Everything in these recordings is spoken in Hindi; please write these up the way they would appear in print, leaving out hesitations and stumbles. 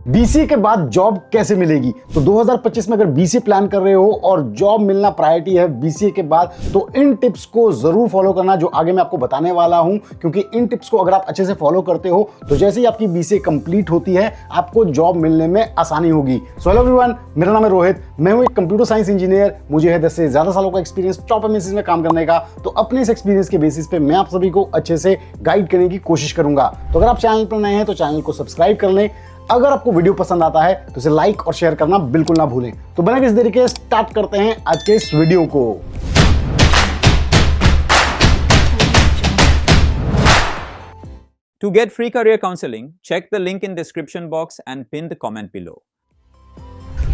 बीसीए के बाद जॉब कैसे मिलेगी? तो 2025 में अगर बीसीए प्लान कर रहे हो और जॉब मिलना प्रायोरिटी है बीसीए के बाद, तो इन टिप्स को जरूर फॉलो करना जो आगे मैं आपको बताने वाला हूं, क्योंकि इन टिप्स को अगर आप अच्छे से फॉलो करते हो तो जैसे ही आपकी बीसीए कंप्लीट होती है आपको जॉब मिलने में आसानी होगी। सो हेलो एवरीवन, मेरा नाम है रोहित, मैं हूं एक कंप्यूटर साइंस इंजीनियर। मुझे है 10 से ज्यादा सालों का एक्सपीरियंस टॉप एमएनसीज में काम करने का। तो अपने इस एक्सपीरियंस के बेसिस पे मैं आप सभी को अच्छे से गाइड करने की कोशिश करूंगा। तो अगर आप चैनल पर नए हैं तो चैनल को सब्सक्राइब कर लें। अगर आपको वीडियो पसंद आता है तो इसे लाइक और शेयर करना बिल्कुल ना भूलें। तो बिना किसी देरी के स्टार्ट करते हैं आज के इस वीडियो को। To get free career counseling, check the link in description box and pin the comment below.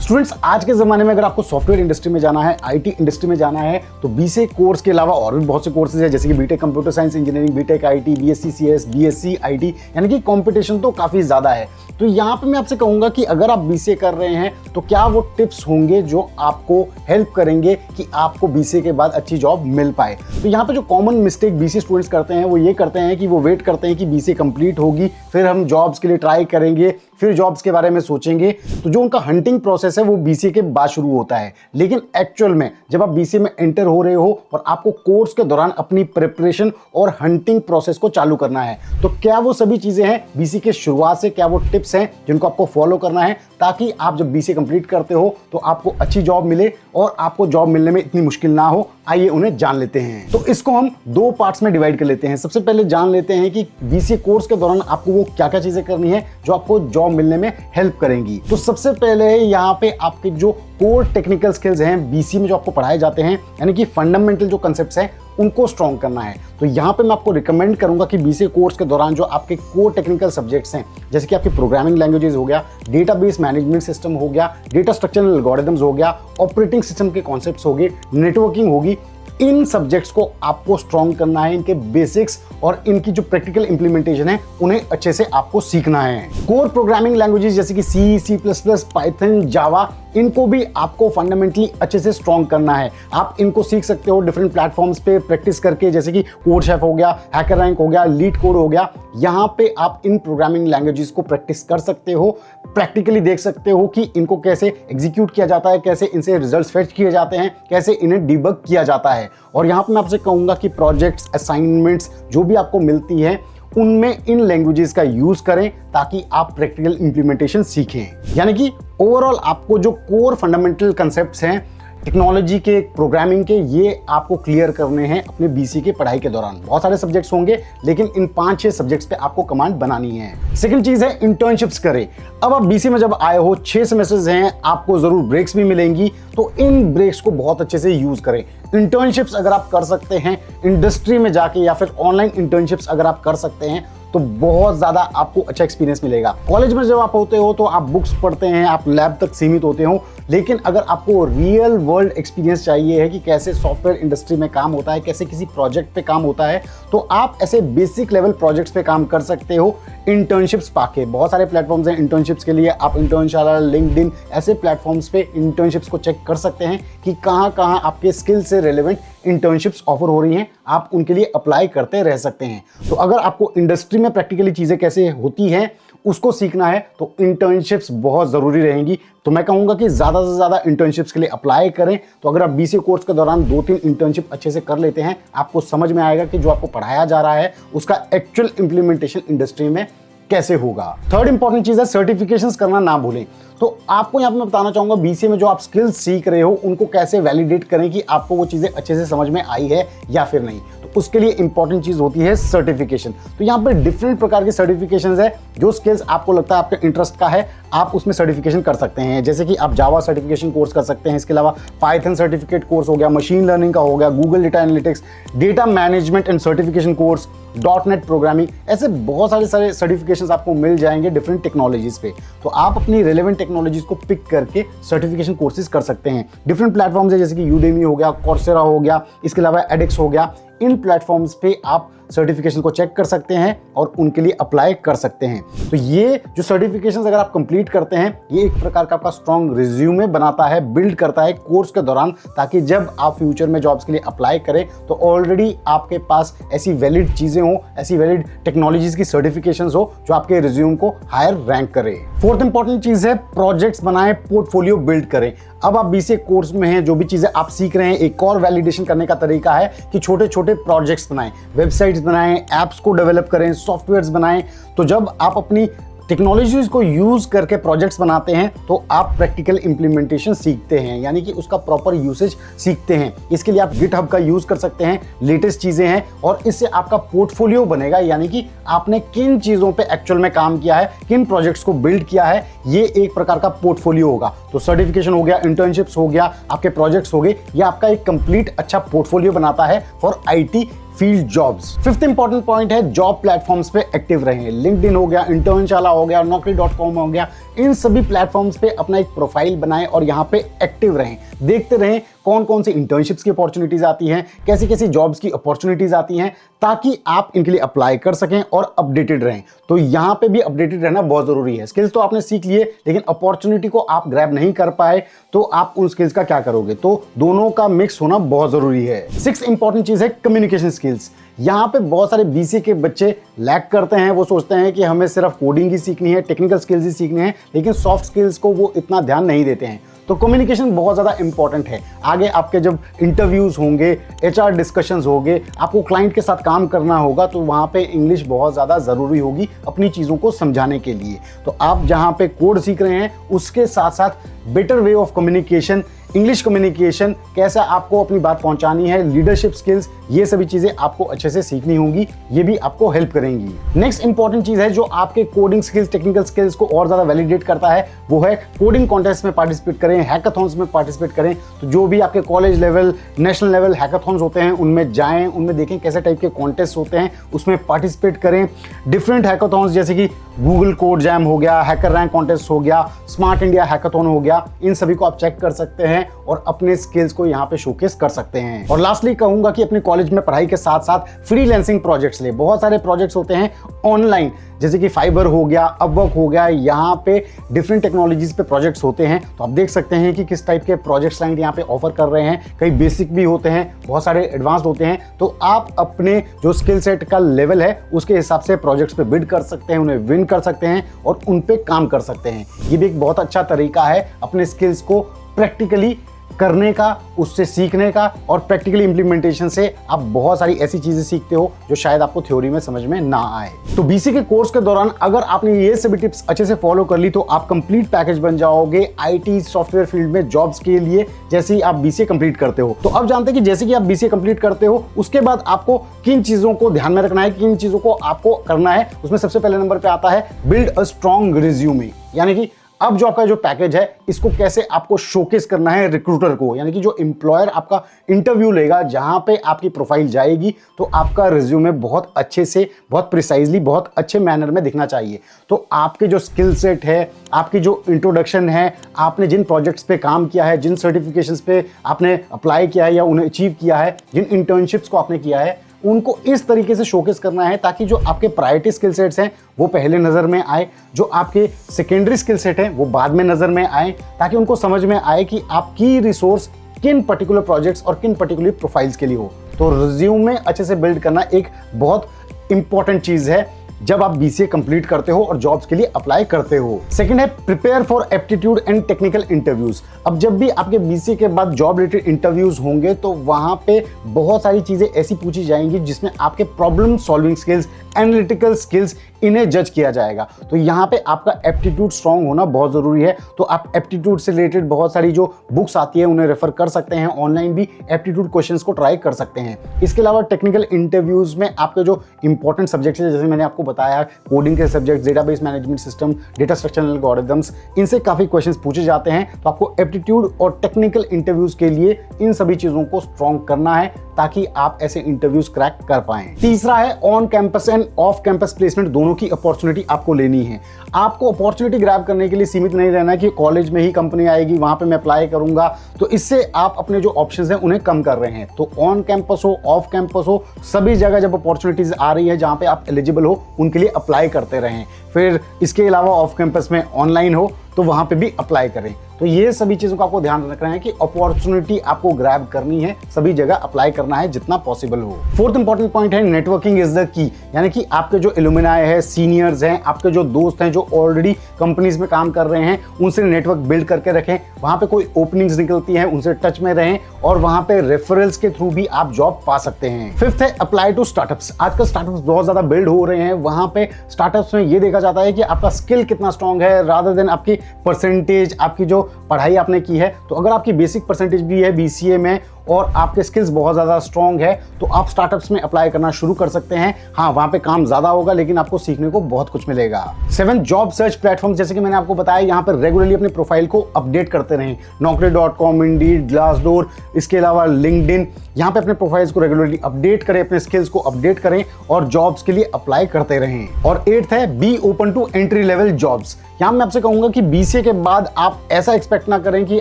Students, आज के ज़माने में अगर आपको सॉफ्टवेयर इंडस्ट्री में जाना है, आईटी इंडस्ट्री में जाना है, तो बीसीए कोर्स के अलावा और भी बहुत से कोर्सेज है, जैसे कि BTech computer science engineering, BTech IT, BSc CS, BSc IT, यानी कि कंपटीशन तो काफ़ी ज़्यादा है। तो यहाँ पे मैं आपसे कहूँगा कि अगर आप बीसीए कर रहे हैं तो क्या वो टिप्स होंगे जो आपको हेल्प करेंगे कि आपको बीसीए के बाद अच्छी जॉब मिल पाए। तो यहाँ पे जो कॉमन मिस्टेक बीसीए स्टूडेंट्स करते हैं वो ये करते हैं कि वो वेट करते हैं कि बीसीए कंप्लीट होगी, फिर हम जॉब्स के लिए ट्राई करेंगे, फिर जॉब्स के बारे में सोचेंगे। तो जो उनका हंटिंग प्रोसेस है वो बीसीए के बाद शुरू होता है। लेकिन एक्चुअल में जब आप बीसीए में एंटर हो रहे हो और आपको कोर्स के दौरान अपनी प्रिपरेशन और हंटिंग प्रोसेस को चालू करना है, तो क्या वो सभी चीजें हैं बीसीए के शुरुआत से, क्या वो टिप्स हैं जिनको आपको फॉलो करना है ताकि आप जब बीसीए कंप्लीट करते हो तो आपको अच्छी जॉब मिले और आपको जॉब मिलने में इतनी मुश्किल ना हो। आइए उन्हें जान लेते हैं। तो इसको हम दो पार्ट्स में डिवाइड कर लेते हैं। सबसे पहले जान लेते हैं कि बीसीए कोर्स के दौरान आपको वो क्या क्या चीजें करनी है जो आपको जॉब मिलने में हेल्प करेंगी। तो सबसे पहले यहाँ पे आपके जो कोर टेक्निकल स्किल्स हैं बीसीए में जो आपको पढ़ाए जाते हैं, यानी कि फंडामेंटल जो कंसेप्ट्स हैं उनको स्ट्रॉन्ग करना है। तो यहाँ पे मैं आपको रिकमेंड करूंगा कि बीसीए कोर्स के दौरान जो आपके कोर टेक्निकल सब्जेक्ट्स हैं, जैसे कि आपकी प्रोग्रामिंग लैंग्वेजेस हो गया, डेटाबेस मैनेजमेंट सिस्टम हो गया, डेटा स्ट्रक्चरल एल्गोरिथम्स हो गया, ऑपरेटिंग सिस्टम के कॉन्सेप्ट्स हो गए, नेटवर्किंग होगी, इन सब्जेक्ट्स को आपको स्ट्रॉन्ग करना है। इनके बेसिक्स और इनकी जो प्रैक्टिकल इंप्लीमेंटेशन है उन्हें अच्छे से आपको सीखना है। कोर प्रोग्रामिंग लैंग्वेजेस जैसे कि सी प्लस प्लस, पाइथन, जावा, इनको भी आपको फंडामेंटली अच्छे से स्ट्रॉन्ग करना है। आप इनको सीख सकते हो डिफरेंट प्लेटफॉर्म्स पे प्रैक्टिस करके, जैसे कि कोड शेफ हो गया, हैकर रैंक हो गया, लीड कोड हो गया। यहाँ पे आप इन प्रोग्रामिंग लैंग्वेजेस को प्रैक्टिस कर सकते हो, प्रैक्टिकली देख सकते हो कि इनको कैसे एग्जीक्यूट किया जाता है, कैसे इनसे रिजल्ट्स फेच किए जाते हैं, कैसे इन्हें डिबग किया जाता है। और यहाँ पे मैं आपसे कहूँगा कि प्रोजेक्ट्स, असाइनमेंट्स जो भी आपको मिलती है उनमें इन लैंग्वेजेस का यूज करें ताकि आप प्रैक्टिकल इंप्लीमेंटेशन सीखें। यानी कि ओवरऑल आपको जो कोर फंडामेंटल कंसेप्ट्स हैं टेक्नोलॉजी के, प्रोग्रामिंग के, ये आपको क्लियर करने हैं अपने बीसीए की पढ़ाई के दौरान। बहुत सारे सब्जेक्ट्स होंगे लेकिन इन 5-6 सब्जेक्ट्स पे आपको कमांड बनानी है। सेकंड चीज है इंटर्नशिप्स करें। अब आप बीसीए में जब आए हो, 6 सेमेस्टर्स हैं, आपको जरूर ब्रेक्स भी मिलेंगी, तो इन ब्रेक्स को बहुत अच्छे से यूज करें। इंटर्नशिप्स अगर आप कर सकते हैं इंडस्ट्री में जाके, या फिर ऑनलाइन इंटर्नशिप्स अगर आप कर सकते हैं तो बहुत ज़्यादा आपको अच्छा एक्सपीरियंस मिलेगा। कॉलेज में जब आप होते हो तो आप बुक्स पढ़ते हैं, आप लैब तक सीमित होते हो, लेकिन अगर आपको रियल वर्ल्ड एक्सपीरियंस चाहिए है कि कैसे सॉफ्टवेयर इंडस्ट्री में काम होता है, कैसे किसी प्रोजेक्ट पे काम होता है, तो आप ऐसे बेसिक लेवल प्रोजेक्ट्स पे काम कर सकते हो इंटर्नशिप्स पाके। बहुत सारे प्लेटफॉर्म्स हैं इंटर्नशिप्स के लिए। आप इंटर्नशाला, लिंक्डइन, ऐसे प्लेटफॉर्म्स पे इंटर्नशिप्स को चेक कर सकते हैं कि कहाँ कहाँ आपके स्किल से रिलेवेंट इंटर्नशिप्स ऑफर हो रही हैं। आप उनके लिए अप्लाई करते रह सकते हैं। तो अगर आपको इंडस्ट्री में प्रैक्टिकली चीज़ें कैसे होती हैं उसको सीखना है तो इंटर्नशिप्स बहुत ज़रूरी रहेंगी। तो मैं कहूँगा कि ज़्यादा से ज़्यादा इंटर्नशिप्स के लिए अप्लाई करें। तो अगर आप बीसीए कोर्स के दौरान 2-3 इंटर्नशिप अच्छे से कर लेते हैं, आपको समझ में आएगा कि जो आपको पढ़ाया जा रहा है उसका एक्चुअल इंप्लीमेंटेशन इंडस्ट्री में कैसे होगा। थर्ड इंपॉर्टेंट चीज़ है सर्टिफिकेशंस करना ना भूलें। तो आपको यहाँ पे मैं बताना चाहूँगा बीसीए में जो आप स्किल्स सीख रहे हो उनको कैसे वैलिडेट करें कि आपको वो चीज़ें अच्छे से समझ में आई है या फिर नहीं। तो उसके लिए इंपॉर्टेंट चीज़ होती है सर्टिफिकेशन। तो यहाँ पर डिफरेंट प्रकार की सर्टिफिकेशंस है। जो स्किल्स आपको लगता है आपके इंटरेस्ट का है आप उसमें सर्टिफिकेशन कर सकते हैं। जैसे कि आप जावा सर्टिफिकेशन कोर्स कर सकते हैं, इसके अलावा पाइथन सर्टिफिकेट कोर्स हो गया, मशीन लर्निंग का हो गया, Google data analytics, data management and certification course, .NET programming, ऐसे बहुत सारे सर्टिफिकेशंस आपको मिल जाएंगे डिफरेंट टेक्नोलॉजीज पे। तो आप अपनी रेलेवेंट टेक्नोलॉजीज को पिक करके सर्टिफिकेशन कोर्सेज कर सकते हैं। डिफरेंट प्लेटफॉर्म्स है जैसे कि यूडेमी हो गया, कोर्सेरा हो गया, इसके अलावा एडेक्स हो गया। इन प्लेटफॉर्म्स पे आप सर्टिफिकेशन को चेक कर सकते हैं और उनके लिए अप्लाई कर सकते हैं। तो ये जो सर्टिफिकेशन अगर आप कंप्लीट करते हैं, ये एक प्रकार का आपका स्ट्रॉन्ग रिज्यूमे बनाता है, बिल्ड करता है कोर्स के दौरान, ताकि जब आप फ्यूचर में जॉब्स के लिए अप्लाई करें तो ऑलरेडी आपके पास ऐसी वैलिड चीजें हो, ऐसी वैलिड टेक्नोलॉजीज की सर्टिफिकेशंस हो जो आपके रिज्यूम को हायर रैंक करे। फोर्थ इंपॉर्टेंट चीज है प्रोजेक्ट्स बनाएं, पोर्टफोलियो बिल्ड करें। अब आप बीसीए कोर्स में हैं, जो भी चीजें आप सीख रहे हैं, एक और वैलिडेशन करने का तरीका है कि छोटे छोटे प्रोजेक्ट्स बनाएं, वेबसाइट्स बनाएं, एप्स को डेवलप करें, सॉफ्टवेयर्स बनाएं। तो जब आप अपनी टेक्नोलॉजीज को यूज करके प्रोजेक्ट्स बनाते हैं तो आप प्रैक्टिकल इंप्लीमेंटेशन सीखते हैं, यानी कि उसका प्रॉपर यूसेज सीखते हैं। इसके लिए आप गिटहब का यूज कर सकते हैं, लेटेस्ट चीजें हैं, और इससे आपका पोर्टफोलियो बनेगा, यानी कि आपने किन चीजों पे एक्चुअल में काम किया है, किन प्रोजेक्ट्स को बिल्ड किया है, ये एक प्रकार का पोर्टफोलियो होगा। तो सर्टिफिकेशन हो गया, इंटर्नशिप्स हो गया, आपके प्रोजेक्ट्स हो गए, ये आपका एक कंप्लीट अच्छा पोर्टफोलियो बनाता है for IT field jobs. Fifth important point है जॉब प्लेटफॉर्म्स पे एक्टिव रहें। लिंक्डइन हो गया, इंटर्नशाला हो गया, naukri.com हो गया, इन सभी प्लेटफॉर्म्स पे अपना एक प्रोफाइल बनाएं और यहाँ पे एक्टिव रहें। देखते रहें कौन कौन सी इंटर्नशिप्स की अपॉर्चुनिटीज आती हैं, कैसी कैसी जॉब्स की अपॉर्चुनिटीज आती हैं, ताकि आप इनके लिए अप्लाई कर सकें और अपडेटेड रहें। तो यहाँ पे भी अपडेटेड रहना बहुत जरूरी है। स्किल्स तो आपने सीख लिए, लेकिन अपॉर्चुनिटी को आप ग्रैब नहीं कर पाए तो आप उन स्किल्स का क्या करोगे? तो दोनों का मिक्स होना बहुत जरूरी है। सिक्स इंपॉर्टेंट चीज है कम्युनिकेशन स्किल्स। यहाँ पे बहुत सारे बीसीए के बच्चे लैक करते हैं। वो सोचते हैं कि हमें सिर्फ कोडिंग ही सीखनी है, टेक्निकल स्किल्स ही सीखनी है, लेकिन सॉफ्ट स्किल्स को वो इतना ध्यान नहीं देते हैं। तो कम्युनिकेशन बहुत ज़्यादा इंपॉर्टेंट है। आगे आपके जब इंटरव्यूज होंगे, एचआर डिस्कशंस होंगे, आपको क्लाइंट के साथ काम करना होगा, तो वहाँ पे इंग्लिश बहुत ज़्यादा ज़रूरी होगी अपनी चीज़ों को समझाने के लिए। तो आप जहाँ पे कोड सीख रहे हैं, उसके साथ साथ better way of communication, English communication, कैसा आपको अपनी बात पहुंचानी है, लीडरशिप स्किल्स, ये सभी चीजें आपको अच्छे से सीखनी होंगी। ये भी आपको हेल्प करेंगी। नेक्स्ट इंपॉर्टेंट चीज है जो आपके कोडिंग स्किल्स, टेक्निकल स्किल्स को और ज्यादा वैलिडेट करता है, वो है कोडिंग कॉन्टेस्ट में पार्टिसिपेट करें, हैकाथॉन्स में पार्टिसिपेट करें। तो जो भी आपके college level, national level hackathons होते हैं, उनमें जाएं, उनमें देखें कैसे टाइप के कॉन्टेस्ट होते हैं, उसमें पार्टिसिपेट करें। डिफरेंट हैकाथॉन्स जैसे कि गूगल कोड जैम हो गया, हैकर रैंक कॉन्टेस्ट हो गया, स्मार्ट इंडिया हैकाथॉन हो गया, इन सभी को आप चेक कर सकते हैं और अपने स्किल्स को यहाँ पे शोकेस कर सकते हैं। और लास्टली कहूंगा कि अपने कॉलेज में पढ़ाई के साथ साथ फ्रीलांसिंग प्रोजेक्ट्स ले। बहुत सारे प्रोजेक्ट्स होते हैं ऑनलाइन, जैसे कि फाइबर हो गया, अपवर्क हो गया, यहाँ पे डिफरेंट टेक्नोलॉजीज पे प्रोजेक्ट्स होते हैं। तो आप देख सकते हैं कि किस टाइप के प्रोजेक्ट्स क्लाइंट यहाँ पे ऑफर कर रहे हैं। कई बेसिक भी होते हैं, बहुत सारे एडवांस्ड होते हैं। तो आप अपने जो स्किल सेट का लेवल है उसके हिसाब से प्रोजेक्ट्स पे बिड कर सकते हैं, उन्हें विन कर सकते हैं और उन पे काम कर सकते हैं। ये भी एक बहुत अच्छा तरीका है अपने स्किल्स को प्रैक्टिकली करने का, उससे सीखने का, और प्रैक्टिकली इंप्लीमेंटेशन से आप बहुत सारी ऐसी चीजें सीखते हो जो शायद आपको थ्योरी में समझ में ना आए। तो बीसी के कोर्स के दौरान अगर आपने ये सभी टिप्स अच्छे से फॉलो कर ली तो आप कंप्लीट पैकेज बन जाओगे आईटी सॉफ्टवेयर फील्ड में जॉब्स के लिए, जैसे ही आप बीसीए कंप्लीट करते हो। तो अब जानते हैं कि जैसे कि आप बीसीए कंप्लीट करते हो उसके बाद आपको किन चीजों को ध्यान में रखना है, किन चीजों को आपको करना है। उसमें सबसे पहले नंबर पे आता है बिल्ड अ स्ट्रॉन्ग रिज्यूमे, यानी कि अब जो आपका जो पैकेज है इसको कैसे आपको शोकेस करना है रिक्रूटर को, यानी कि जो एम्प्लॉयर आपका इंटरव्यू लेगा, जहां पे आपकी प्रोफाइल जाएगी, तो आपका रिज्यूमे बहुत अच्छे से, बहुत प्रिसाइजली, बहुत अच्छे मैनर में दिखना चाहिए। तो आपके जो स्किल सेट है, आपकी जो इंट्रोडक्शन है, आपने जिन प्रोजेक्ट्स पे काम किया है, जिन सर्टिफिकेशंस पे आपने अप्लाई किया है या उन्हें अचीव किया है, जिन इंटर्नशिप्स को आपने किया है, उनको इस तरीके से शोकेस करना है ताकि जो आपके प्रायोरिटी स्किल सेट्स हैं वो पहले नज़र में आए, जो आपके सेकेंडरी स्किल सेट हैं वो बाद में नज़र में आए, ताकि उनको समझ में आए कि आपकी रिसोर्स किन पर्टिकुलर प्रोजेक्ट्स और किन पर्टिकुलर प्रोफाइल्स के लिए हो। तो रिज्यूमे अच्छे से बिल्ड करना एक बहुत इंपॉर्टेंट चीज़ है जब आप बीसीए कंप्लीट करते हो और जॉब्स के लिए अप्लाई करते हो। सेकंड है prepare for aptitude and technical interviews. अब जब भी आपके बीसीए के बाद जॉब रिलेटेड इंटरव्यूज होंगे तो वहां पे बहुत सारी चीजें ऐसी पूछी जाएंगी जिसमें आपके problem solving skills, analytical skills, इन्हें जज किया जाएगा। तो यहाँ पे आपका एप्टीट्यूड स्ट्रांग होना बहुत जरूरी है। तो आप एप्टीट्यूड से रिलेटेड बहुत सारी जो बुक्स आती है उन्हें रेफर कर सकते हैं, ऑनलाइन भी एप्टीट्यूड क्वेश्चंस को ट्राई कर सकते हैं। इसके अलावा टेक्निकल इंटरव्यूज में आपके जो इंपॉर्टेंट सब्जेक्ट्स है, जैसे मैंने आपको बताया, कोडिंग के subject, database management system, data structural algorithms, इनसे काफी क्वेश्चंस पूछे जाते हैं। तो आपको एप्टीट्यूड और टेक्निकल इंटरव्यूज के लिए इन सभी चीजों को स्ट्रांग करना है ताकि आप ऐसे इंटरव्यूज क्रैक कर पाएं। तीसरा है on campus and end off campus placement दोनों की अपॉर्चुनिटी आपको लेनी है। आपको अपॉर्चुनिटी ग्रैब करने के लिए सीमित नहीं रहना है कि कॉलेज में ही कंपनी आएगी वहां पे मैं अप्लाई करूंगा, तो इससे आप अपने जो ऑप्शंस हैं उन्हें कम कर रहे हैं। तो ऑन कैंपस हो, ऑफ कैंपस हो, सभी जगह जब अपॉर्चुनिटीज आ रही है जहां पे आप एलिजिबल हो उनके लिए अप्लाई करते रहें। फिर इसके अलावा ऑफ कैंपस में ऑनलाइन हो तो वहां पे भी अप्लाई करें। तो ये सभी चीजों का आपको ध्यान रखना है कि अपॉर्चुनिटी आपको ग्रैब करनी है, सभी जगह अप्लाई करना है जितना पॉसिबल हो। फोर्थ इंपॉर्टेंट पॉइंट है नेटवर्किंग इज द की, यानी कि आपके जो एलुमनाई है, सीनियर्स हैं, आपके जो दोस्त हैं जो ऑलरेडी कंपनीज में काम कर रहे हैं, उनसे नेटवर्क बिल्ड करके रखें। वहां पे कोई ओपनिंग्स निकलती है उनसे टच में रहें और वहां पे रेफरल्स के थ्रू भी आप जॉब पा सकते हैं। फिफ्थ है अप्लाई टू स्टार्टअप्स। आजकल स्टार्टअप्स बहुत ज्यादा बिल्ड हो रहे हैं, वहां पे स्टार्टअप्स में ये देखा जाता है कि आपका स्किल कितना स्ट्रांग है रादर देन आपकी परसेंटेज, आपकी जो पढ़ाई आपने की है। तो अगर आपकी बेसिक परसेंटेज भी है बीसीए में और आपके स्किल्स बहुत ज़्यादा स्ट्रॉन्ग है तो आप स्टार्टअप्स में अप्लाई करना शुरू कर सकते हैं। हाँ, वहाँ पे काम ज़्यादा होगा लेकिन आपको सीखने को बहुत कुछ मिलेगा। 7 जॉब सर्च प्लेटफॉर्म, जैसे कि मैंने आपको बताया, यहाँ पर रेगुलरली अपने प्रोफाइल को अपडेट करते रहें। naukri.com, इंडीड, ग्लासडोर, इसके अलावा लिंक्डइन, यहाँ पे अपने प्रोफाइल्स को रेगुलरली अपडेट करें, अपने स्किल्स को अपडेट करें और जॉब्स के लिए अप्लाई करते रहें। और 8th है be open to entry level jobs. यहाँ मैं आपसे कहूंगा कि बीसीए के बाद आप ऐसा एक्सपेक्ट ना करें कि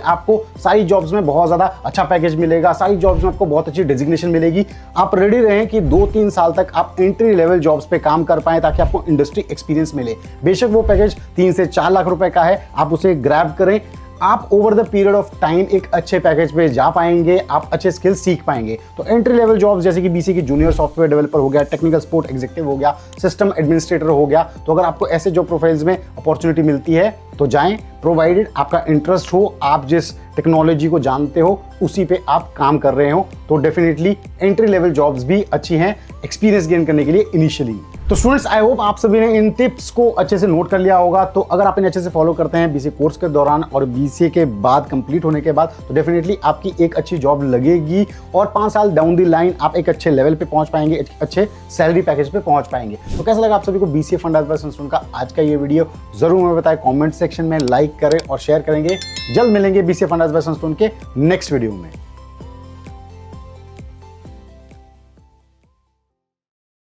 आपको सारी जॉब्स में बहुत ज़्यादा अच्छा पैकेज मिलेगा, सारी जॉब्स में आपको बहुत अच्छी डेजिग्नेशन मिलेगी। आप रेडी रहें कि 2-3 साल तक आप एंट्री लेवल जॉब्स पे काम कर पाएं ताकि आपको इंडस्ट्री एक्सपीरियंस मिले। बेशक वो पैकेज 3 से 4 लाख रुपए का है, आप उसे ग्रैब करें। आप over the period of time एक अच्छे पैकेज पे जा पाएंगे, आप अच्छे स्किल्स सीख पाएंगे। तो एंट्री लेवल जॉब्स जैसे कि बीसी की जूनियर सॉफ्टवेयर डेवलपर हो गया, टेक्निकल सपोर्ट एग्जीक्यूटिव हो गया, सिस्टम एडमिनिस्ट्रेटर हो गया, तो अगर आपको ऐसे जॉब प्रोफाइल्स में अपॉर्चुनिटी मिलती है तो जाएं, प्रोवाइडेड आपका इंटरेस्ट हो, आप जिस टेक्नोलॉजी को जानते हो उसी पे आप काम कर रहे हो, तो डेफिनेटली एंट्री लेवल जॉब्स भी अच्छी हैं एक्सपीरियंस गेन करने के लिए इनिशियली। तो स्टूडेंट्स, आई होप आप सभी ने इन टिप्स को अच्छे से नोट कर लिया होगा। तो अगर आप इन्हें अच्छे से फॉलो करते हैं बीसीए कोर्स के दौरान और बीसीए के बाद कंप्लीट होने के बाद, तो डेफिनेटली आपकी एक अच्छी जॉब लगेगी और 5 साल डाउन द लाइन आप एक अच्छे लेवल पे पहुंच पाएंगे, एक अच्छे सैलरी पैकेज पे पहुंच पाएंगे। तो कैसा लगा आप सभी को बीसीए फंड एडवाइस स्टूडेंट का आज का ये वीडियो? जरूर हमें बताएं, कॉमेंट सेक्शन में लाइक करें और शेयर करेंगे। जल्द मिलेंगे बीसीए फंड एडवाइस स्टूडेंट के नेक्स्ट वीडियो में।